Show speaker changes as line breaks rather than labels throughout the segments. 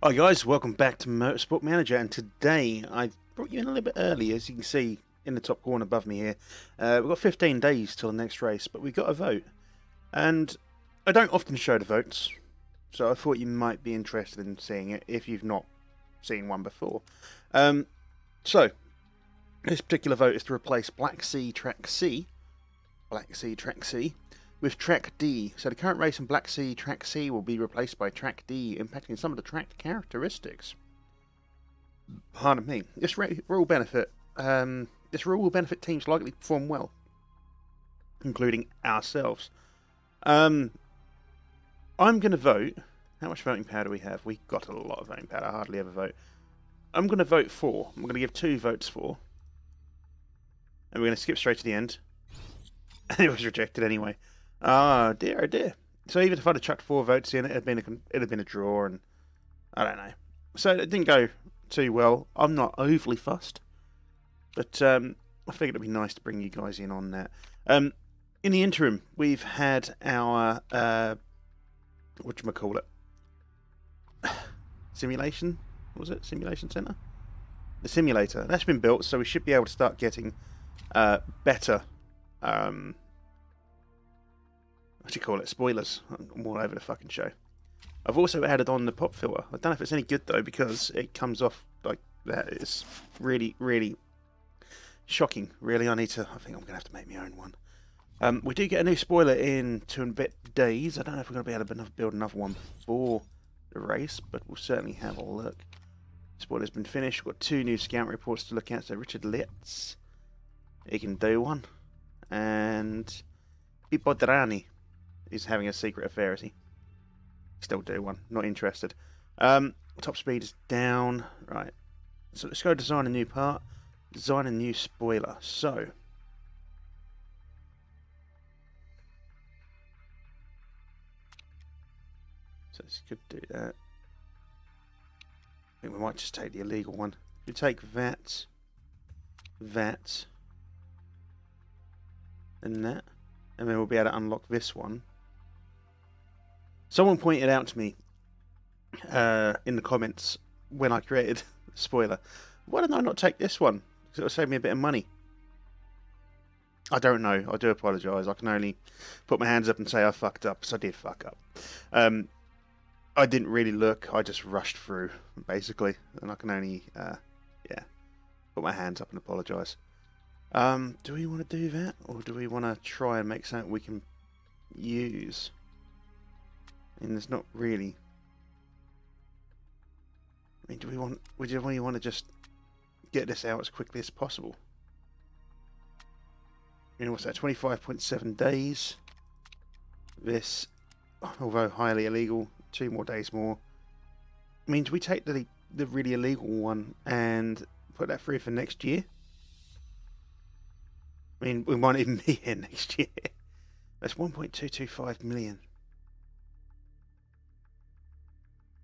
Hi guys, welcome back to Motorsport Manager, and today I brought you in a little bit early, as you can see in the top corner above me here. We've got 15 days till the next race, but we've got a vote, and I don't often show the votes, so I thought you might be interested in seeing it if you've not seen one before. So, this particular vote is to replace Black Sea Track C with Track D. So the current race in Black Sea Track C will be replaced by Track D, impacting some of the track characteristics. Pardon me. This rule will benefit teams likely to perform well, including ourselves. I'm going to vote. How much voting power do we have? We got a lot of voting power. I hardly ever vote. I'm going to vote for. I'm going to give 2 votes for, and we're going to skip straight to the end. And it was rejected anyway. Oh dear, oh dear. So even if I'd have chucked 4 votes in, it'd have been a draw, and I don't know. So it didn't go too well. I'm not overly fussed, but I figured it'd be nice to bring you guys in on that. In the interim, we've had our whatchamacallit, simulation. What was it? Simulation center. The simulator that's been built, so we should be able to start getting better. What do you call it? Spoilers. I'm all over the fucking show. I've also added on the pop filter. I don't know if it's any good though, because it comes off like that. It's really, really shocking. Really, I think I'm gonna have to make my own one. We do get a new spoiler in 2 and a bit days. I don't know if we're gonna be able to build another one before the race, but we'll certainly have a look. Spoiler's been finished. We've got 2 new scout reports to look at. So Richard Litz, he can do one, and Pipodrani is having a secret affair, is he? Still do one. Not interested. Top speed is down. Right. So let's go design a new part. Design a new spoiler. So this could do that. I think we might just take the illegal one. We take that, and that, and then we'll be able to unlock this one. Someone pointed out to me in the comments when I created the spoiler, why didn't I not take this one? Because it'll save me a bit of money. I don't know. I do apologise. I can only put my hands up and say I fucked up, because I did fuck up. I didn't really look. I just rushed through, basically. And I can only, put my hands up and apologise. Do we want to do that? Or do we want to try and make something we can use? I mean, there's not really. I mean, do we want to just get this out as quickly as possible? You know, what's that? 25.7 days. This, although highly illegal, 2 more days more. I mean, do we take the really illegal one and put that through for next year? I mean, we might even be here next year. That's 1.225 million.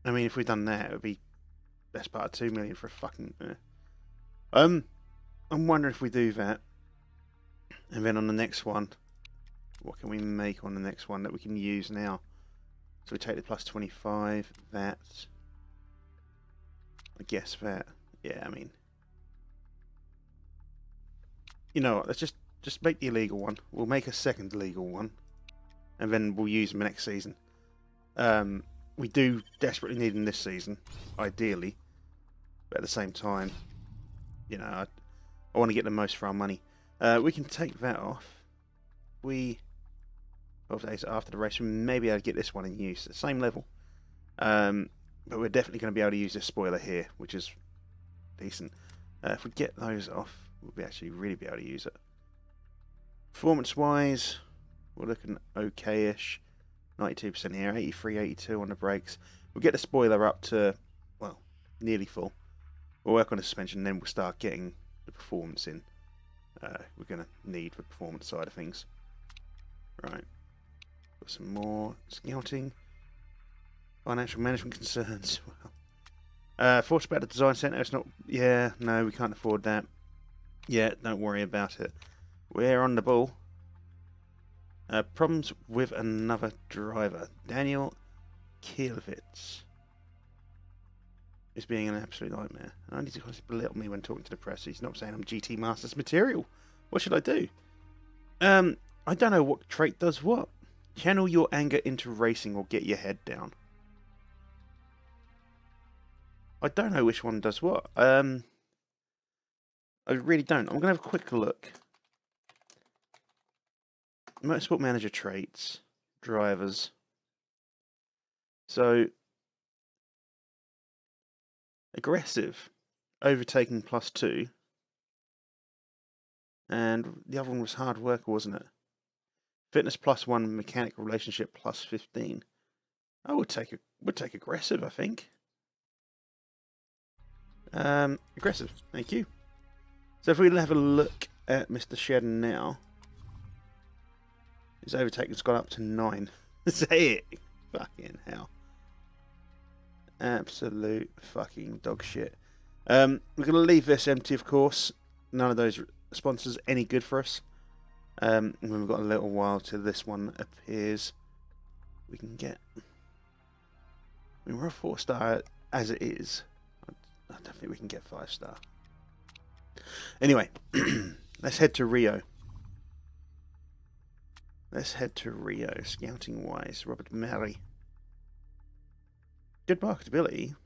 I mean, if we'd done that, it would be best part of 2 million for a fucking. I'm wondering if we do that, and then on the next one, what can we make on the next one that we can use now? So we take the plus 25. That. I guess that. Yeah, I mean, you know what? Let's just make the illegal one. We'll make a second legal one, and then we'll use them next season. We do desperately need them this season, ideally, but at the same time, you know, I want to get the most for our money. We can take that off. 12 days after the race, we may be able to get this one in use at the same level, but we're definitely going to be able to use this spoiler here, which is decent. If we get those off, we'll really be able to use it. Performance-wise, we're looking okay-ish. 92% here, 83, 82 on the brakes. We'll get the spoiler up to, well, nearly full. We'll work on the suspension, and then we'll start getting the performance in. We're going to need the performance side of things. Right. Got some more scouting. Financial management concerns. Thoughts about the design centre? It's not. Yeah, no, we can't afford that. Yeah, don't worry about it. We're on the ball. Problems with another driver, Daniel Kielwitz. is being an absolute nightmare. I need to belittle me when talking to the press. He's not saying I'm GT Masters material. What should I do? I don't know what trait does what. Channel your anger into racing or get your head down. I don't know which one does what. I really don't. I'm going to have a quick look. Motorsport Manager traits. Drivers. So, aggressive. Overtaking +2. And the other one was hard work, wasn't it? Fitness +1, mechanical relationship +15. I would take aggressive, I think. Aggressive, thank you. So if we have a look at Mr. Shedden now, his overtaking's gone up to 9. Say it! Fucking hell. Absolute fucking dog shit. We're going to leave this empty, of course. None of those sponsors any good for us. And when we've got a little while till this one appears, we can get... I mean, we're a 4-star as it is. I don't think we can get 5-star. Anyway, let's head to Rio. Let's head to Rio, scouting-wise. Robert Mary. Good marketability.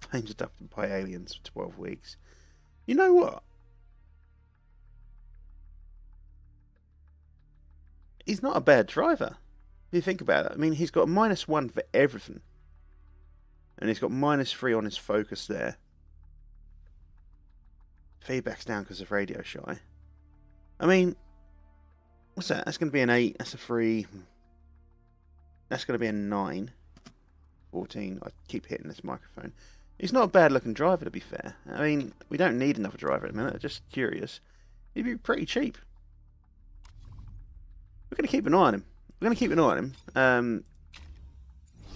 Claims adopted by aliens for 12 weeks. You know what? He's not a bad driver. If you think about it. I mean, he's got a -1 for everything. And he's got -3 on his focus there. Feedback's down because of radio shy. I mean, what's that? That's going to be an 8. That's a 3. That's going to be a 9. 14. I keep hitting this microphone. He's not a bad looking driver, to be fair. I mean, we don't need another driver at the minute. I'm just curious. He'd be pretty cheap. We're going to keep an eye on him. We're going to keep an eye on him.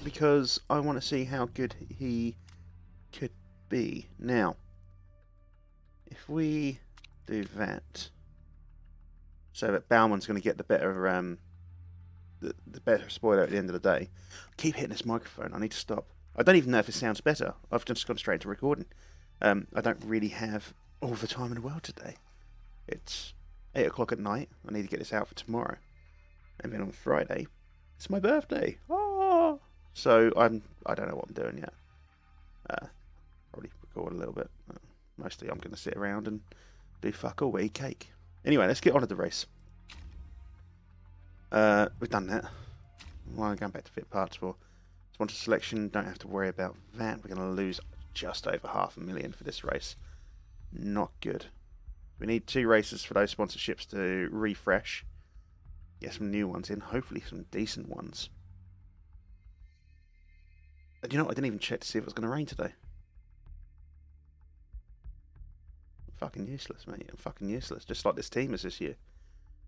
Because I want to see how good he could be. Now, if we do that, so that Bauman's going to get the better the better spoiler at the end of the day. I keep hitting this microphone. I need to stop. I don't even know if it sounds better. I've just gone straight into recording. I don't really have all the time in the world today. It's 8 o'clock at night. I need to get this out for tomorrow. And then on Friday, it's my birthday. Oh! So I don't know what I'm doing yet. Probably record a little bit. Mostly I'm going to sit around and do fuck all, eat cake. Anyway, let's get on to the race. We've done that. Well, going back to fit parts for sponsor selection. Don't have to worry about that. We're going to lose just over $500,000 for this race. Not good. We need 2 races for those sponsorships to refresh. Get some new ones in. Hopefully some decent ones. And you know what? I didn't even check to see if it was going to rain today. I'm fucking useless, mate. I'm fucking useless. Just like this team is this year.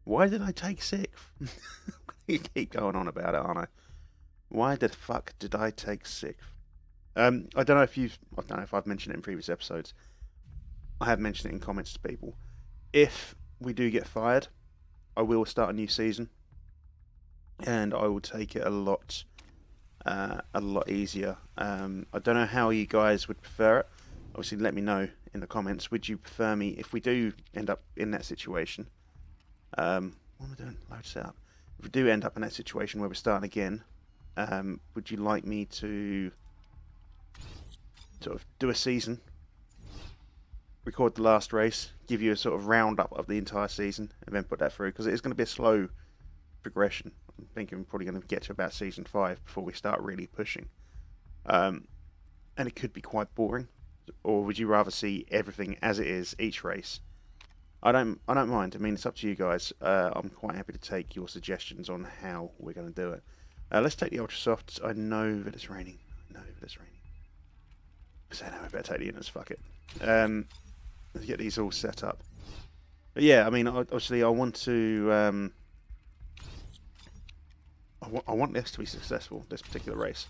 Why did I take 6th? You keep going on about it, aren't I? Why the fuck did I take 6th? I don't know if I've mentioned it in previous episodes. I have mentioned it in comments to people. If we do get fired, I will start a new season, and I will take it a lot easier. I don't know how you guys would prefer it. Obviously, let me know in the comments. Would you prefer me if we do end up in that situation? What am I doing? Load setup. If we do end up in that situation where we're starting again, would you like me to sort of do a season, record the last race, give you a sort of roundup of the entire season, and then put that through? Because it is going to be a slow progression. I'm thinking we're probably going to get to about season 5 before we start really pushing. And it could be quite boring. Or would you rather see everything as it is each race? I don't mind. I mean, it's up to you guys. I'm quite happy to take your suggestions on how we're going to do it. Let's take the Ultra Softs. I know that it's raining. So now I better take the units. Fuck it. Let's get these all set up. But yeah, I mean, obviously, I want to. I want this to be successful, this particular race,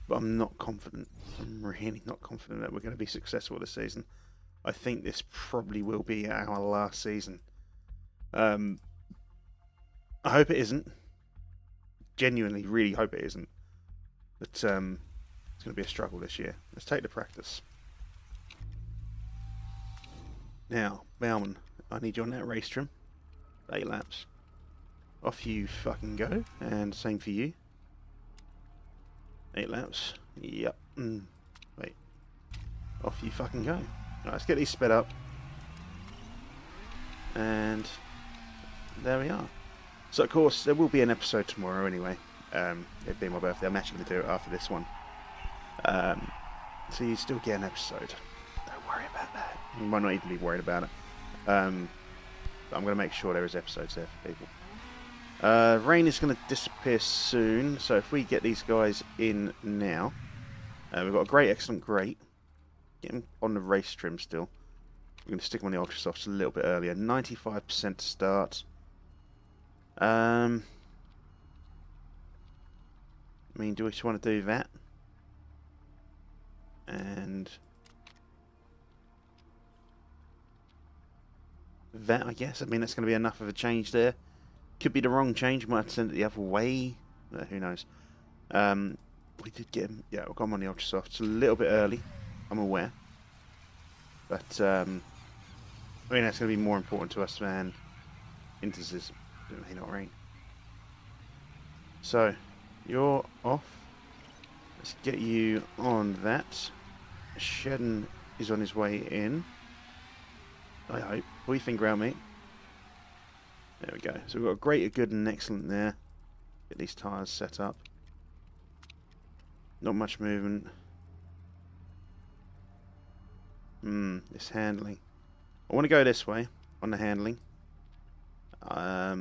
but I'm not confident. I'm really not confident that we're going to be successful this season. I think this probably will be our last season. I hope it isn't. Genuinely, really hope it isn't. But it's going to be a struggle this year. Let's take the practice. Now, Bauman, I need you on that race trim. 8 laps. Off you fucking go. And same for you. 8 laps. Yep. Wait. Off you fucking go. Right, let's get these sped up. And there we are. So of course there will be an episode tomorrow anyway. It being my birthday, I'm actually going to do it after this one. So you still get an episode. Don't worry about that. You might not even be worried about it. But I'm going to make sure there is episodes there for people. Rain is going to disappear soon, so if we get these guys in now, we've got a great, excellent, great. Get them on the race trim still. We're going to stick them on the Ultra Softs a little bit earlier. 95% to start. I mean, do we just want to do that? And that, I guess. I mean, that's going to be enough of a change there. Could be the wrong change. Might have to send it the other way. Who knows? We did get him. Yeah, we've got him on the Ultra Softs a little bit early. I'm aware. But, I mean, that's going to be more important to us than instances. Not rain. So, you're off. Let's get you on that. Shedden is on his way in. I hope. Pull your finger out, mate. There we go. So we've got a great, a good, and an excellent there. Get these tyres set up. Not much movement. This handling. I want to go this way on the handling. I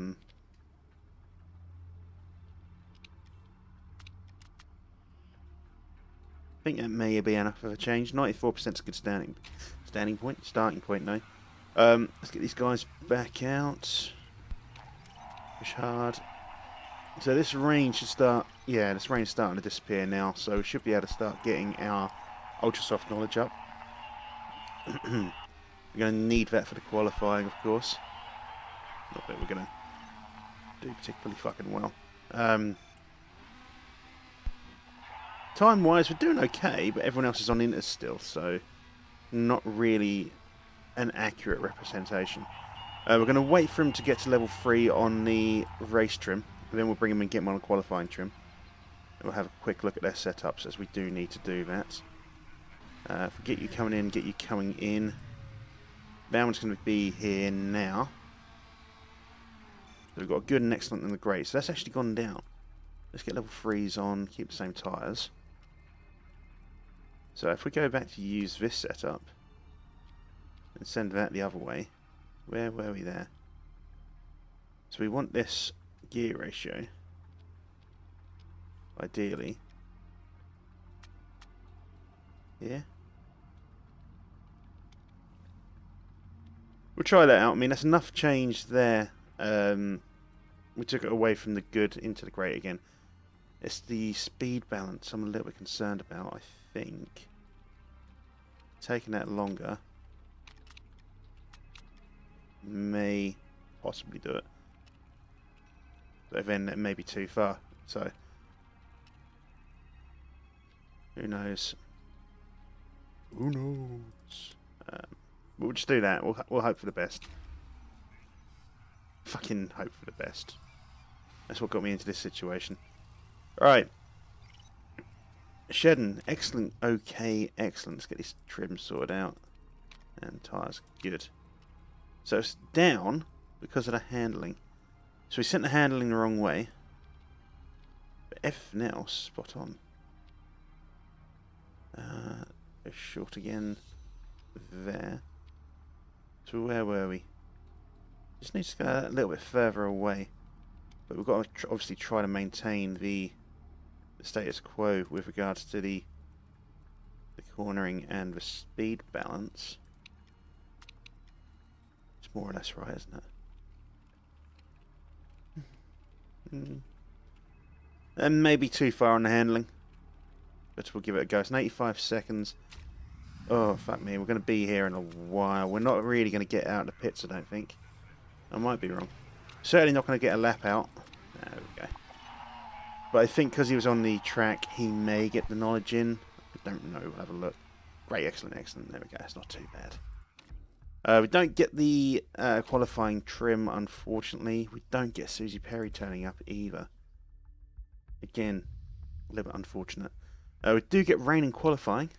think that may be enough of a change. 94% is a good starting point. No. Let's get these guys back out. Push hard. So this rain should start. Yeah, this rain is starting to disappear now. So we should be able to start getting our Ultra Soft knowledge up. We're going to need that for the qualifying, of course. Not that we're going to do particularly fucking well. Time-wise, we're doing okay, but everyone else is on Inters still, so not really an accurate representation. We're going to wait for him to get to level 3 on the race trim, and then we'll bring him and get him on a qualifying trim. And we'll have a quick look at their setups, as we do need to do that. If we get you coming in, get you coming in. That one's going to be here now. So we've got a good and excellent and the great. So that's actually gone down. Let's get level 3s on, keep the same tyres. So if we go back to use this setup and send that the other way, where were we there? So we want this gear ratio, ideally. Yeah. We'll try that out. I mean, that's enough change there. We took it away from the good into the great again. It's the speed balance I'm a little bit concerned about, I think. Taking that longer may possibly do it. But then it may be too far. So, who knows? Who knows? We'll just do that. We'll hope for the best. Fucking hope for the best. That's what got me into this situation. Alright. Shedden. Excellent. Okay. Excellent. Let's get this trim sorted out. And tyres. Good. So it's down because of the handling. So we sent the handling the wrong way. But everything else, spot on. Go short again. There. So where were we? Just need to go a little bit further away. But we've got to obviously try to maintain the status quo with regards to the cornering and the speed balance. It's more or less right, isn't it? And maybe too far on the handling. But we'll give it a go. It's 85 seconds. Oh, fuck me. We're going to be here in a while. We're not really going to get out of the pits, I don't think. I might be wrong. Certainly not going to get a lap out. There we go. But I think because he was on the track, he may get the knowledge in. I don't know. We'll have a look. Great, excellent, excellent. There we go. It's not too bad. We don't get the qualifying trim, unfortunately. We don't get Susie Perry turning up either. Again, a little bit unfortunate. We do get rain in qualifying.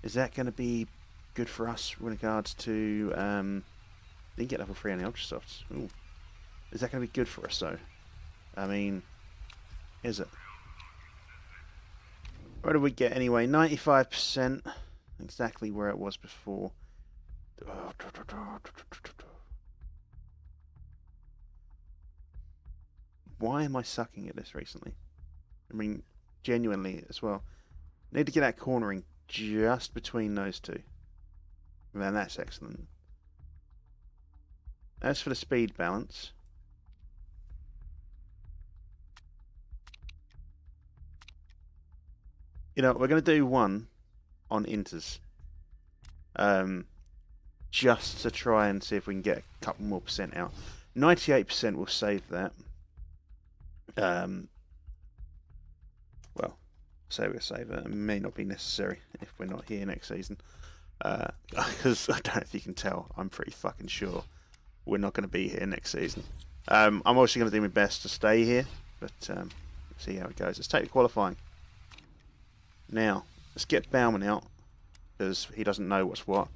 Is that going to be good for us with regards to... didn't get level 3 on the Ultra Softs. Ooh. Is that going to be good for us, though? I mean, is it? What did we get anyway? 95%. Exactly where it was before. Why am I sucking at this recently? I mean, genuinely as well. Need to get that cornering just between those two. Man, that's excellent. As for the speed balance, you know, we're going to do one on inters. Just to try and see if we can get a couple more percent out. 98% will save that. Well, say we'll save it. It may not be necessary if we're not here next season. Because I don't know if you can tell, I'm pretty fucking sure we're not going to be here next season. I'm also going to do my best to stay here, but see how it goes. Let's take the qualifying. Now, let's get Bauman out, because he doesn't know what's what.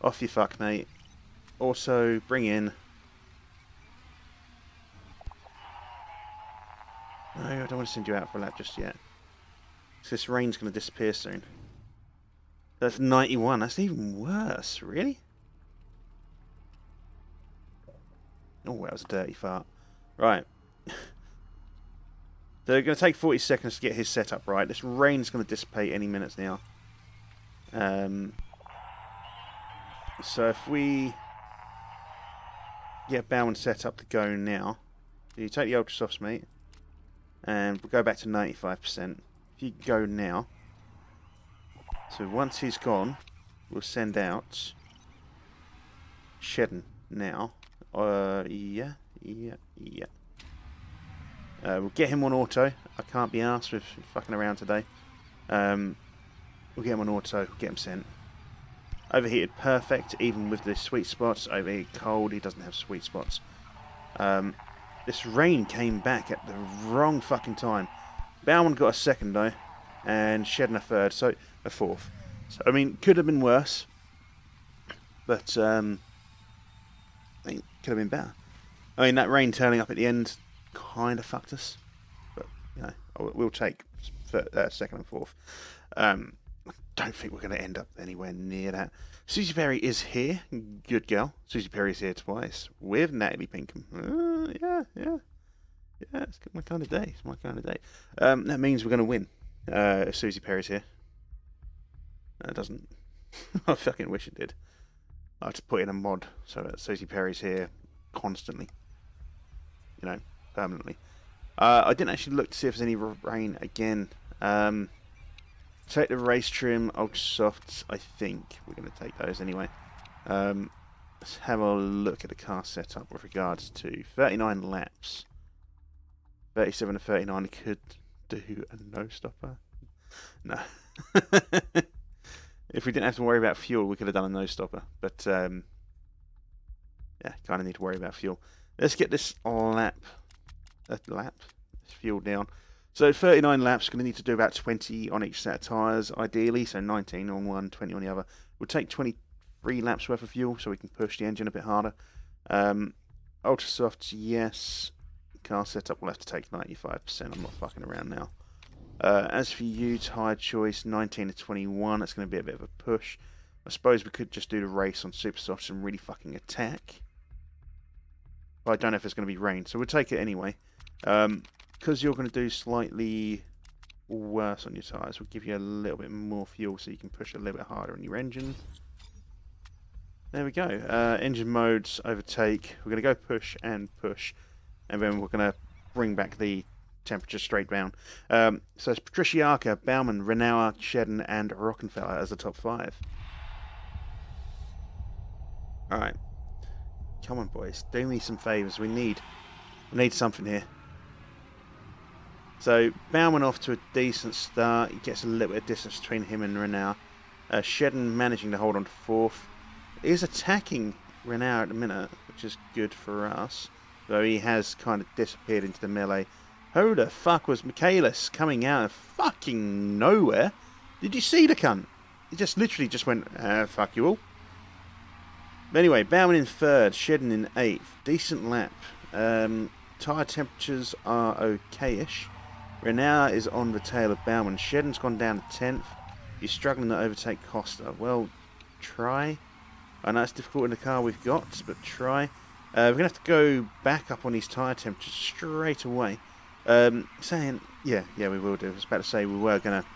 Off you fuck, mate. Also, bring in... No, I don't want to send you out for a lap just yet. So this rain's going to disappear soon. That's 91. That's even worse. Really? Oh, that was a dirty fart. Right. They're going to take 40 seconds to get his setup right. This rain's going to dissipate any minutes now. So if we get Bowen set up to go now, you take the Ultra Softs, mate, and we'll go back to 95%. If you go now, so once he's gone, we'll send out Shedden now. Yeah. We'll get him on auto. I can't be arsed with fucking around today. We'll get him on auto, get him sent. Overheated, perfect, even with the sweet spots. Overheated, cold, he doesn't have sweet spots. This rain came back at the wrong fucking time. Bauman got a second though, and Shedden a third, so a fourth. So I mean, could have been worse, but I mean, could have been better. I mean, that rain turning up at the end kind of fucked us, but you know, we'll take second and fourth. I don't think we're going to end up anywhere near that. Susie Perry is here. Good girl. Susie Perry's here twice with Natalie Pinkham. Yeah. It's my kind of day. It's my kind of day. That means we're going to win. If Susie Perry's here. It doesn't. I fucking wish it did. I have to put in a mod so that Susie Perry's here constantly. You know, permanently. I didn't actually look to see if there's any rain again. Take the race trim, Ultra Softs. I think we're going to take those anyway. Let's have a look at the car setup with regards to 39 laps. 37 to 39 could do a no-stopper. No. If we didn't have to worry about fuel, we could have done a no-stopper. But, yeah, kind of need to worry about fuel. Let's get this this fuel down. So 39 laps, going to need to do about 20 on each set of tyres, ideally. So 19 on one, 20 on the other. We'll take 23 laps worth of fuel so we can push the engine a bit harder. Ultra Softs, yes. Car setup will have to take 95%. I'm not fucking around now. As for you, tyre choice, 19 to 21. That's going to be a bit of a push. I suppose we could just do the race on Super Softs and really fucking attack. But I don't know if it's going to be rain, so we'll take it anyway. Because you're going to do slightly worse on your tyres, we'll give you a little bit more fuel so you can push a little bit harder on your engine. There we go. Engine modes, overtake. We're going to go push, and then we're going to bring back the temperature straight down. So it's Patricia, Bauman, Renauer, Shedden, and Rockenfeller as the top 5. Alright. Come on, boys. Do me some favours. We need something here. So Baumann off to a decent start. He gets a little bit of distance between him and Renault. Shedden managing to hold on to 4th. He is attacking Renault at the minute, which is good for us. Though he has kind of disappeared into the melee. Who the fuck was Michaelis coming out of fucking nowhere? Did you see the cunt? He just literally just went, fuck you all. But anyway, Baumann in 3rd, Shedden in 8th. Decent lap. Tyre temperatures are okay-ish. Renault is on the tail of Baumann. Shedden's gone down to 10th. He's struggling to overtake Costa. Well, try. I know it's difficult in the car we've got, but try. We're going to have to go back up on these tyre temperatures straight away. Saying, yeah, we will do. I was about to say we were going to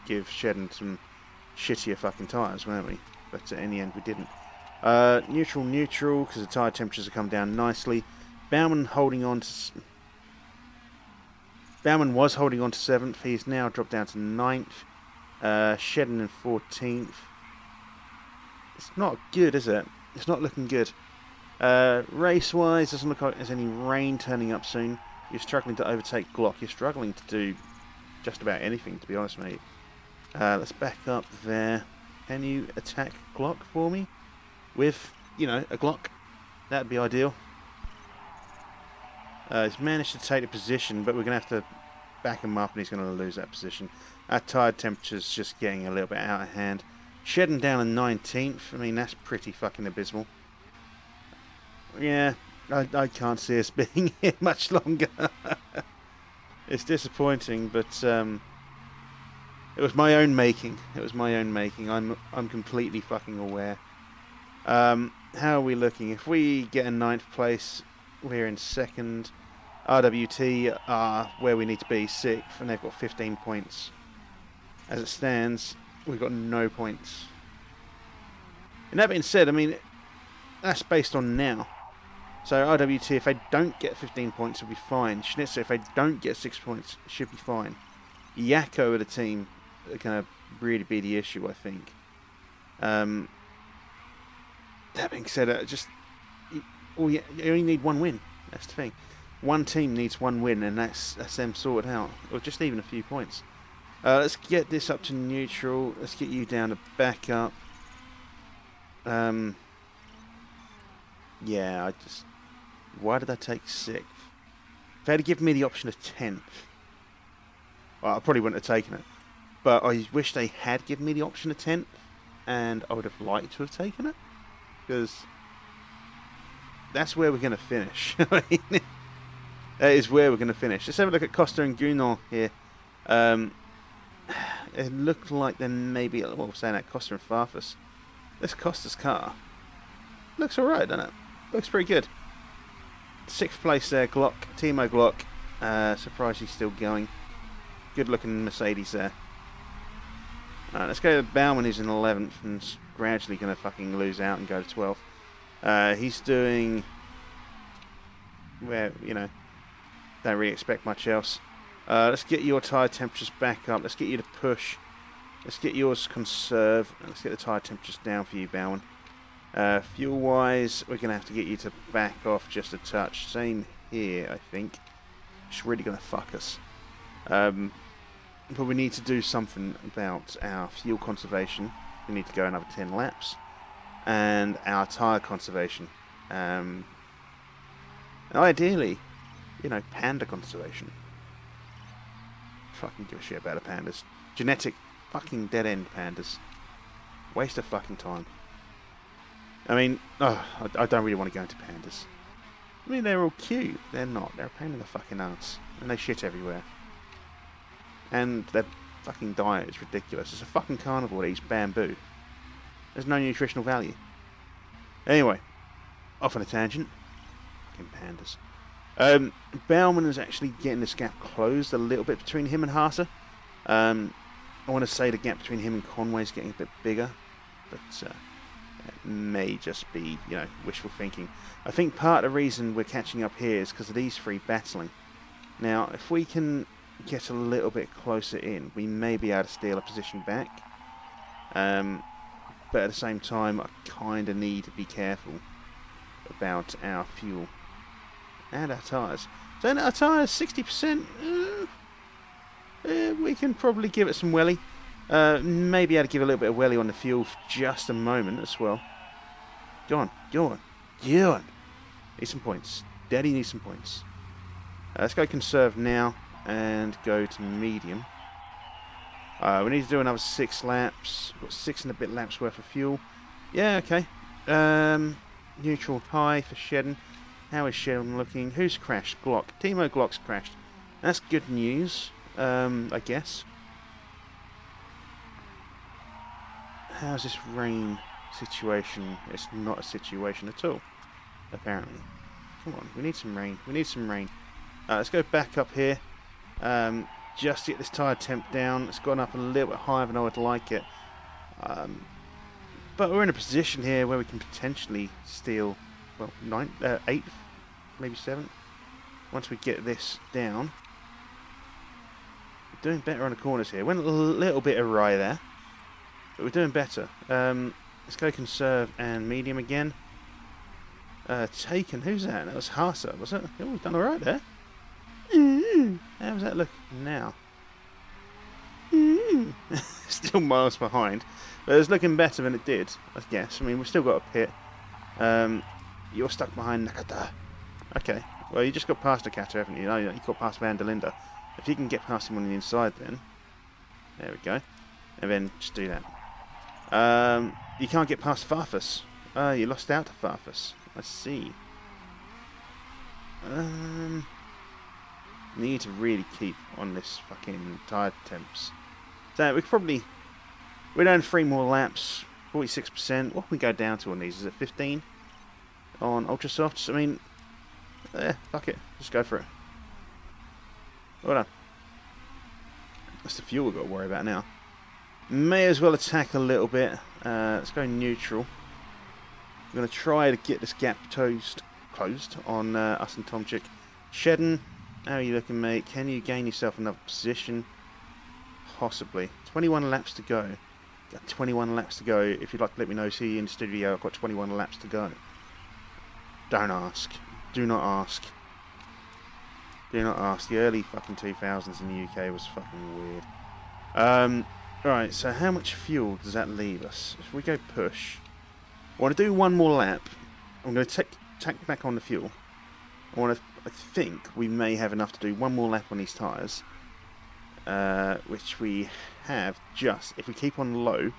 give Shedden some shittier fucking tyres, weren't we? But in the end we didn't. Neutral, because the tyre temperatures have come down nicely. Baumann holding on to... Baumann was holding on to 7th. He's now dropped down to 9th. Shedden in 14th. It's not good, is it? It's not looking good. Race-wise, doesn't look like there's any rain turning up soon. You're struggling to overtake Glock. You're struggling to do just about anything, to be honest, mate. Let's back up there. Can you attack Glock for me? With, you know, a Glock? That'd be ideal. He's managed to take the position, but we're going to have to back him up and he's going to lose that position. Our tyre temperature's just getting a little bit out of hand. Shedden down in 19th. I mean, that's pretty fucking abysmal. Yeah, I can't see us being here much longer. It's disappointing, but it was my own making. It was my own making. I'm completely fucking aware. How are we looking? If we get a 9th place, we're in 2nd. RWT are where we need to be, 6th, and they've got 15 points. As it stands, we've got no points. And that being said, I mean, that's based on now. So RWT, if they don't get 15 points, will be fine. Schnitzer, if they don't get 6 points, should be fine. Yakko are the team that are going to really be the issue, I think. That being said, you only need one win. That's the thing. One team needs one win, and that's them sorted out. Or just even a few points. Let's get this up to neutral. Let's get you down to backup. Yeah, why did I take 6th? If they had given me the option of 10th, well, I probably wouldn't have taken it. But I wish they had given me the option of 10th, and I would have liked to have taken it. Because that's where we're going to finish. I mean, that is where we're going to finish. Let's have a look at Costa and Gunon here. It looked like there may be, well, we're saying that Costa and Farfus. This Costa's car looks alright, doesn't it? Looks pretty good. 6th place there, Glock, Timo Glock. Surprised he's still going. Good looking Mercedes there. Let's go to Baumann, who's in 11th and gradually going to fucking lose out and go to 12th. He's doing, well, you know, don't really expect much else. Let's get your tyre temperatures back up. Let's get you to push. Let's get yours conserve. Let's get the tyre temperatures down for you, Baumann. Fuel wise, we're going to have to get you to back off just a touch. Same here, I think. It's really going to fuck us. But we need to do something about our fuel conservation. We need to go another 10 laps. And our tyre conservation. And ideally, you know, panda conservation. Fucking give a shit about the pandas. Genetic fucking dead end pandas. Waste of fucking time. I mean, I don't really want to go into pandas. I mean, they're all cute. They're not. They're a pain in the fucking ass. And they shit everywhere. And their fucking diet is ridiculous. It's a fucking carnivore that eats bamboo. There's no nutritional value. Anyway, off on a tangent. Fucking pandas. Baumann is actually getting this gap closed a little bit between him and Haase. I want to say the gap between him and Conway is getting a bit bigger, but it may just be, you know, wishful thinking. I think part of the reason we're catching up here is because of these three battling. Now, if we can get a little bit closer in, we may be able to steal a position back. But at the same time, I kind of need to be careful about our fuel and our tyres. So our tyres, 60%. We can probably give it some welly. Maybe I'd give a little bit of welly on the fuel for just a moment as well. Go on, go on, go on. Need some points. Daddy needs some points. Let's go conserve now and go to medium. We need to do another 6 laps. We've got 6 and a bit laps worth of fuel. Yeah, okay. Neutral high for shedding. How is shedding looking? Who's crashed? Glock. Timo Glock's crashed. That's good news, I guess. How's this rain situation? It's not a situation at all, apparently. Come on, we need some rain. We need some rain. Let's go back up here. Just to get this tyre temp down. It's gone up a little bit higher than I would like it. But we're in a position here where we can potentially steal, well, 8th, maybe 7th. Once we get this down. We're doing better on the corners here. Went a little bit awry there. But we're doing better. Let's go conserve and medium again. Taken. Who's that? That was Hasa, was it? Oh, we've done alright there. How does that look now? Still miles behind. But it's looking better than it did, I guess. I mean, we've still got a pit. You're stuck behind Nakata. Okay. Well, you just got past Nakata, haven't you? No, you got past Van der Linde. If you can get past him on the inside, then. There we go. And then just do that. You can't get past Farfus. You lost out to Farfus. I see. Need to really keep on this fucking tyre temps. So we could probably... We're down 3 more laps. 46%. What can we go down to on these? Is it 15? On Ultra Softs? I mean... fuck it. Just go for it. Well done. That's the fuel we've got to worry about now. May as well attack a little bit. Let's go neutral. We're going to try to get this gap closed on us and Tomczyk. Shedden, how are you looking, mate? Can you gain yourself another position? Possibly. 21 laps to go. Got 21 laps to go. If you'd like to let me know, see you in the studio. I've got 21 laps to go. Don't ask. Do not ask. Do not ask. The early fucking 2000s in the UK was fucking weird. Right, so how much fuel does that leave us? If we go push, I want to do 1 more lap. I'm going to tack back on the fuel. I think we may have enough to do 1 more lap on these tyres. Which we have just, if we keep on low,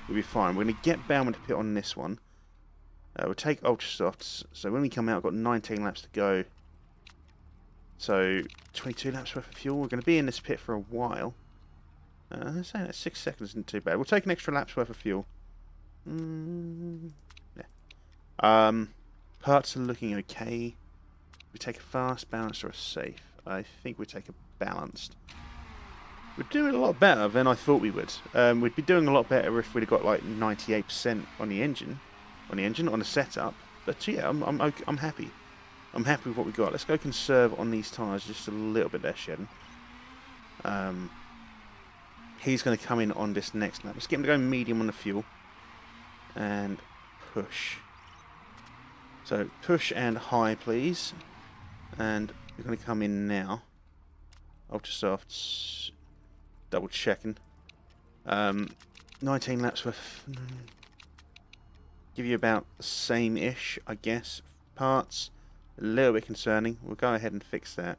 we'll be fine. We're going to get Bauman to pit on this one. We'll take Ultra Softs. So when we come out, I've got 19 laps to go. So 22 laps worth of fuel. We're going to be in this pit for a while. Let's say that 6 seconds isn't too bad. We'll take an extra lap's worth of fuel. Yeah. Parts are looking okay. We take a fast, balanced, or a safe. I think we take a balanced. We're doing a lot better than I thought we would. We'd be doing a lot better if we'd have got like 98% on the engine, on the setup. But yeah, I'm happy. I'm happy with what we got. Let's go conserve on these tyres just a little bit there, Shedden. He's going to come in on this next lap. Let's get him to go medium on the fuel. And push. So push and high, please. And we're going to come in now. Ultra Softs. Double checking. 19 laps worth. Give you about the same-ish, I guess. Parts. A little bit concerning. We'll go ahead and fix that.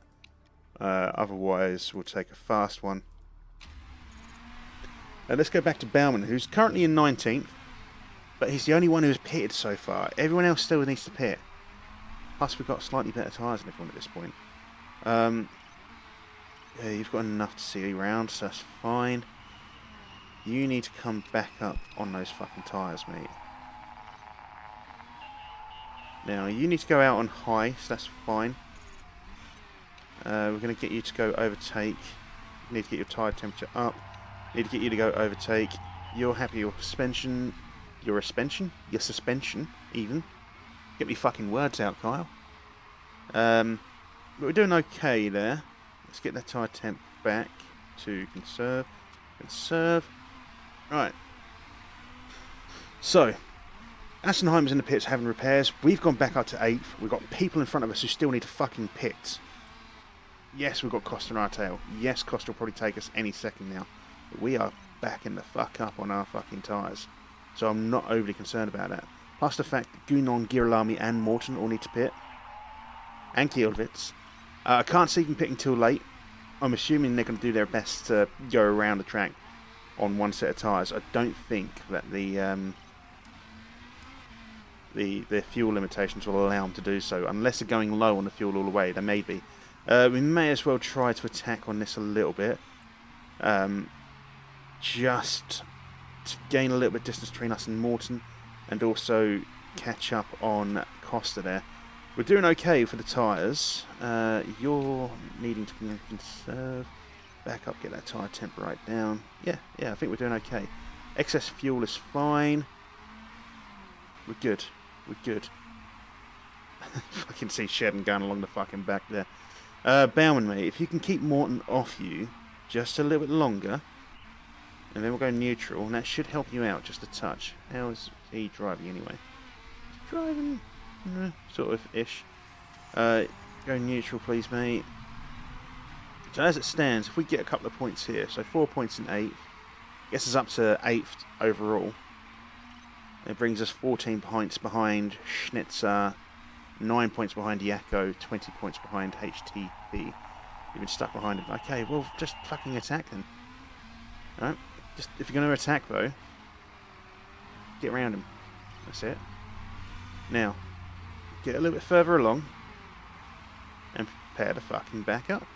Otherwise, we'll take a fast one. Let's go back to Bauman, who's currently in 19th. But he's the only one who's pitted so far. Everyone else still needs to pit. Plus, we've got slightly better tyres than everyone at this point. Yeah, you've got enough to see around, so that's fine. You need to come back up on those fucking tyres, mate. Now, you need to go out on high, so that's fine. We're going to get you to go overtake. You need to get your tyre temperature up. Need to get you to go overtake. You're happy your suspension. Your suspension, even. Get me fucking words out, Kyle. But we're doing okay there. Let's get that tyre temp back to conserve. Conserve. Right. So, Assenheim's in the pits having repairs. We've gone back up to 8th. We've got people in front of us who still need to fucking pit. Yes, we've got Costa on our tail. Yes, Costa will probably take us any second now. But we are backing the fuck up on our fucking tyres. So I'm not overly concerned about that. Plus the fact that Gunon, Girolami and Morton all need to pit. And Kielwitz. I can't see them pitting too late. I'm assuming they're going to do their best to go around the track on one set of tyres. I don't think that the fuel limitations will allow them to do so. Unless they're going low on the fuel all the way, they may be. We may as well try to attack on this a little bit. Just to gain a little bit of distance between us and Morton. And also catch up on Costa there. We're doing okay for the tyres. You're needing to conserve. Back up, get that tyre temp right down. Yeah, I think we're doing okay. Excess fuel is fine. We're good. I can see Shedden going along the fucking back there. Bauman, mate, if you can keep Morton off you just a little bit longer, and then we'll go neutral, and that should help you out just a touch. How is he driving anyway? Driving, sort of ish. Go neutral, please, mate. So as it stands, if we get a couple of points here, so 4 points in 8th, gets us up to 8th overall. It brings us 14 points behind Schnitzer, 9 points behind Yakko, 20 points behind HTP. You've been stuck behind him. Okay, well, just fucking attack then. Alright? Just, if you're going to attack, though, get around him. That's it. Now, get a little bit further along, and prepare to fucking back up.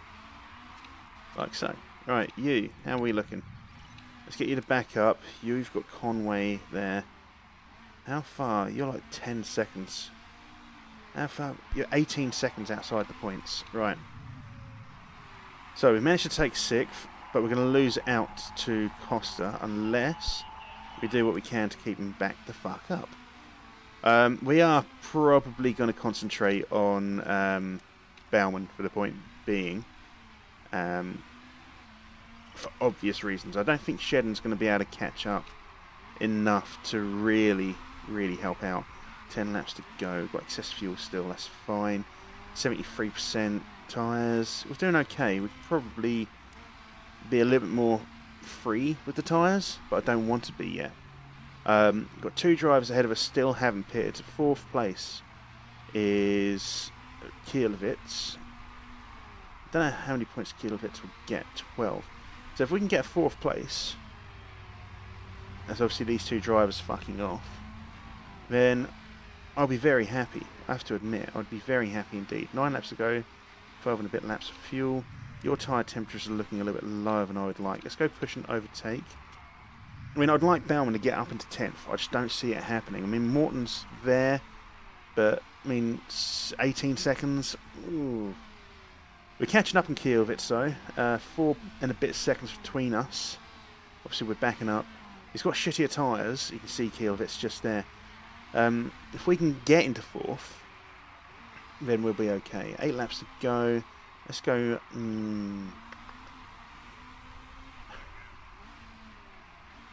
Like so. Right, you, how are we looking? Let's get you to back up. You've got Conway there. How far? You're like 10 seconds. How far? You're 18 seconds outside the points. Right. So we managed to take 6th, but we're going to lose out to Costa unless we do what we can to keep him back the fuck up. We are probably going to concentrate on Bauman for the point being. For obvious reasons. I don't think Shedden's going to be able to catch up enough to really help out. 10 laps to go, got excess fuel still, that's fine. 73% tyres. We're doing okay. We could probably be a little bit more free with the tyres, but I don't want to be yet. Got 2 drivers ahead of us, still haven't pitted. 4th place is Kielwitz. Don't know how many points Kielwitz will get. 12. So if we can get 4th place, as obviously these 2 drivers fucking off, then I'll be very happy. I have to admit, I'd be very happy indeed. 9 laps to go, 12 and a bit laps of fuel. Your tyre temperatures are looking a little bit lower than I would like. Let's go push and overtake. I mean, I'd like Bauman to get up into 10th. I just don't see it happening. I mean, Morton's there, but, I mean, 18 seconds. Ooh. We're catching up on Kielwitz, though. 4 and a bit seconds between us. Obviously, we're backing up. He's got shittier tyres. You can see Kielwitz just there. If we can get into 4th, then we'll be okay. 8 laps to go. Let's go.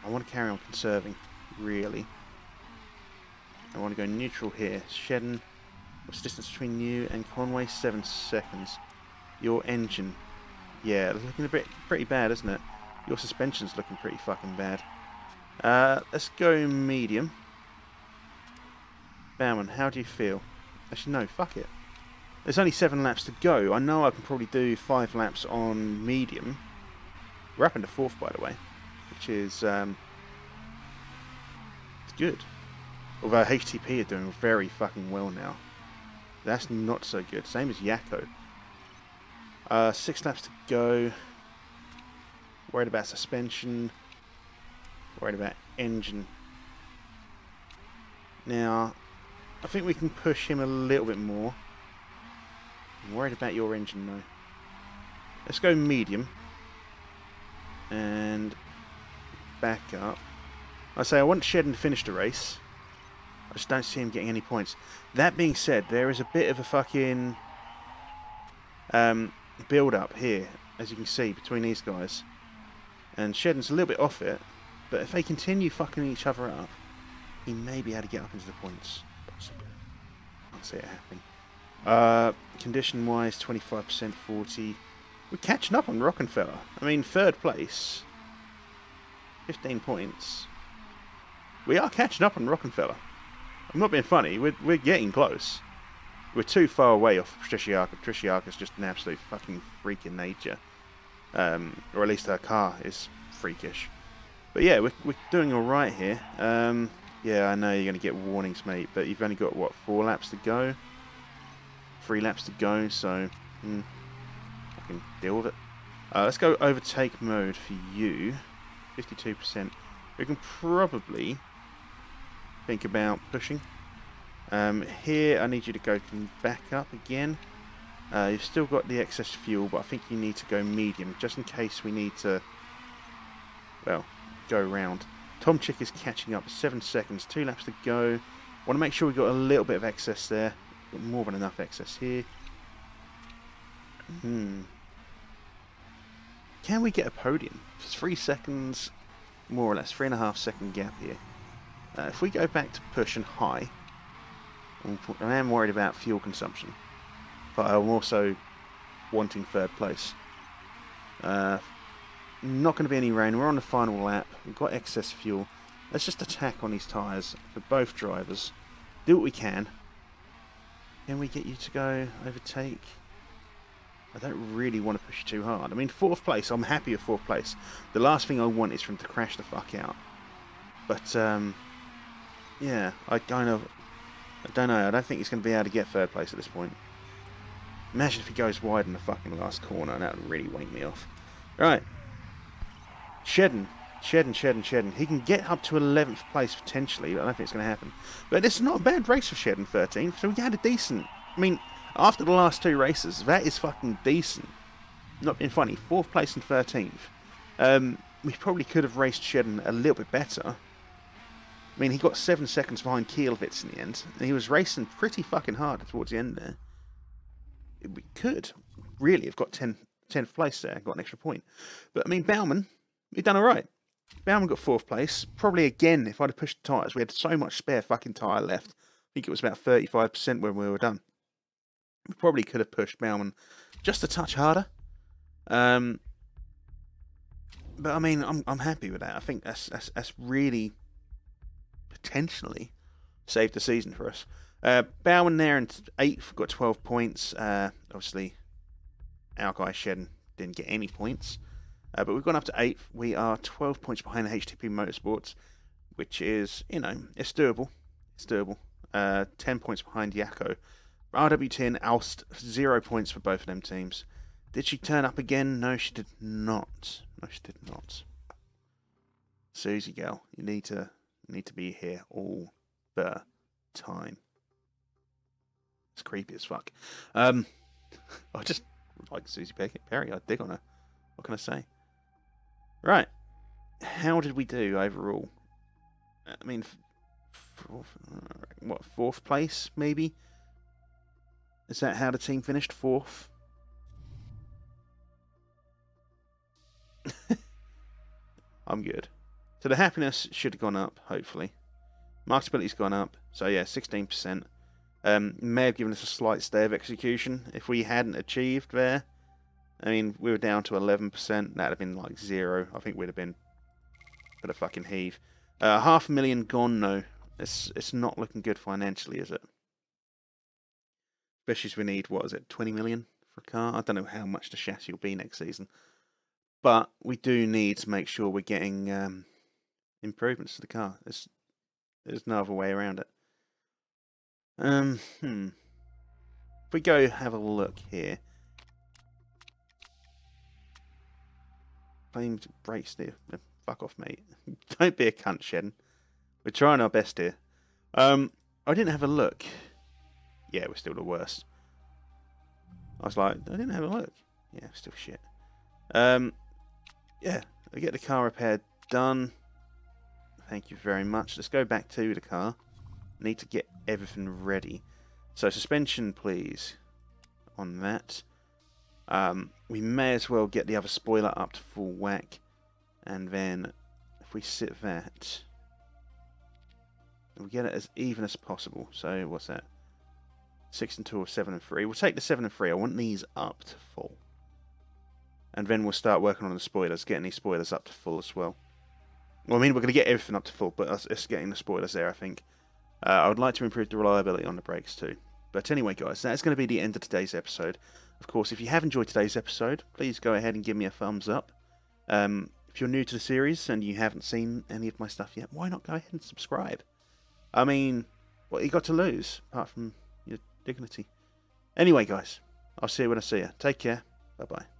I want to carry on conserving, really. I want to go neutral here. Shedden, what's the distance between you and Conway? 7 seconds. Your engine, yeah, looking a bit pretty bad, isn't it? Your suspension's looking pretty fucking bad. Let's go medium. Bauman, how do you feel? Actually, no, fuck it. There's only 7 laps to go. I know I can probably do 5 laps on medium. We're up into 4th, by the way, which is it's good. Although HTP are doing very fucking well now. That's not so good. Same as Yakko. 6 laps to go. Worried about suspension. Worried about engine. Now, I think we can push him a little bit more. I'm worried about your engine though. Let's go medium. And back up. I say I want Shedden to finish the race. I just don't see him getting any points. That being said, there is a bit of a fucking build up here, as you can see, between these guys. And Shedden's a little bit off it, but if they continue fucking each other up, he may be able to get up into the points. Possibly. Can't see it happening. Condition wise, 25%, 40. We're catching up on Rockefeller. I mean, third place, 15 points. We are catching up on Rockefeller. I'm not being funny. We're getting close. We're too far away off Patricia. Patriciaka's just an absolute fucking freak in nature. Or at least her car is freakish. But yeah, we're doing alright here. Yeah, I know you're going to get warnings, mate, but you've only got, what, 4 laps to go? 3 laps to go, so I can deal with it. Let's go overtake mode for you. 52%. We can probably think about pushing. Here, I need you to go back up again. You've still got the excess fuel, but I think you need to go medium, just in case we need to, well, go around. Tom Chick is catching up, 7 seconds, 2 laps to go. Want to make sure we've got a little bit of excess there. Got more than enough excess here. Can we get a podium? 3 seconds, more or less, 3.5 second gap here. If we go back to push and high, I am worried about fuel consumption, but I'm also wanting third place. Not going to be any rain. We're on the final lap. We've got excess fuel. Let's just attack on these tyres for both drivers. Do what we can. Can we get you to go overtake? I don't really want to push you too hard. I mean, 4th place. I'm happy with 4th place. The last thing I want is for him to crash the fuck out. But yeah, I don't know. I don't think he's going to be able to get 3rd place at this point. Imagine if he goes wide in the fucking last corner. That would really wake me off. Right. Shedden. He can get up to 11th place potentially, but I don't think it's going to happen. But it's not a bad race for Shedden, 13th. So we had a decent... I mean, after the last 2 races, that is fucking decent. Not being funny. 4th place and 13th. We probably could have raced Shedden a little bit better. I mean, he got 7 seconds behind Kielwitz in the end. And he was racing pretty fucking hard towards the end there. We could really have got 10th place there, got an extra point. But I mean, Baumann, we've done alright. Baumann got 4th place. Probably again, if I'd have pushed the tyres, we had so much spare fucking tyre left. I think it was about 35% when we were done. We probably could have pushed Baumann just a touch harder. But I mean, I'm happy with that. I think that's really potentially saved the season for us. Baumann there in 8th, got 12 points. Obviously, our guy Shedden didn't get any points. But we've gone up to 8th. We are 12 points behind the HTP Motorsports, which is, you know, it's doable. It's doable. 10 points behind Yakko. RWT and Alst, 0 points for both of them teams. Did she turn up again? No, she did not. No, she did not. Susie girl, you need to be here all the time. It's creepy as fuck. I just like Susie Perry. I dig on her. What can I say? Right. How did we do overall? I mean, what, 4th place maybe? Is that how the team finished? 4th? I'm good. So the happiness should have gone up, hopefully. Marketability's gone up. So yeah, 16%. May have given us a slight stay of execution. If we hadn't achieved there, I mean, we were down to 11%. That'd have been like 0. I think we'd have been for the fucking heave. 500,000 gone, no. It's not looking good financially, is it? Especially as we need, what is it, 20 million for a car? I don't know how much the chassis will be next season. But we do need to make sure we're getting improvements to the car. There's no other way around it. If we go have a look here. Claimed brakes there. Fuck off, mate. Don't be a cunt, Shedden. We're trying our best here. I didn't have a look. Yeah, we're still the worst. I was like, I didn't have a look. Yeah, still shit. Yeah, I get the car repaired done. Thank you very much. Let's go back to the car. Need to get everything ready. So suspension, please. On that. We may as well get the other spoiler up to full whack. And then, if we sit that, we'll get it as even as possible. So, what's that? 6 and 2 or 7 and 3. We'll take the 7 and 3. I want these up to full. and then we'll start working on the spoilers, getting these spoilers up to full as well. Well, I mean, we're going to get everything up to full, but it's getting the spoilers there, I think. I would like to improve the reliability on the brakes too. But anyway, guys, that's going to be the end of today's episode. Of course, if you have enjoyed today's episode, please go ahead and give me a thumbs up. If you're new to the series and you haven't seen any of my stuff yet, why not go ahead and subscribe? I mean, what you got to lose, apart from your dignity? Anyway, guys, I'll see you when I see you. Take care. Bye-bye.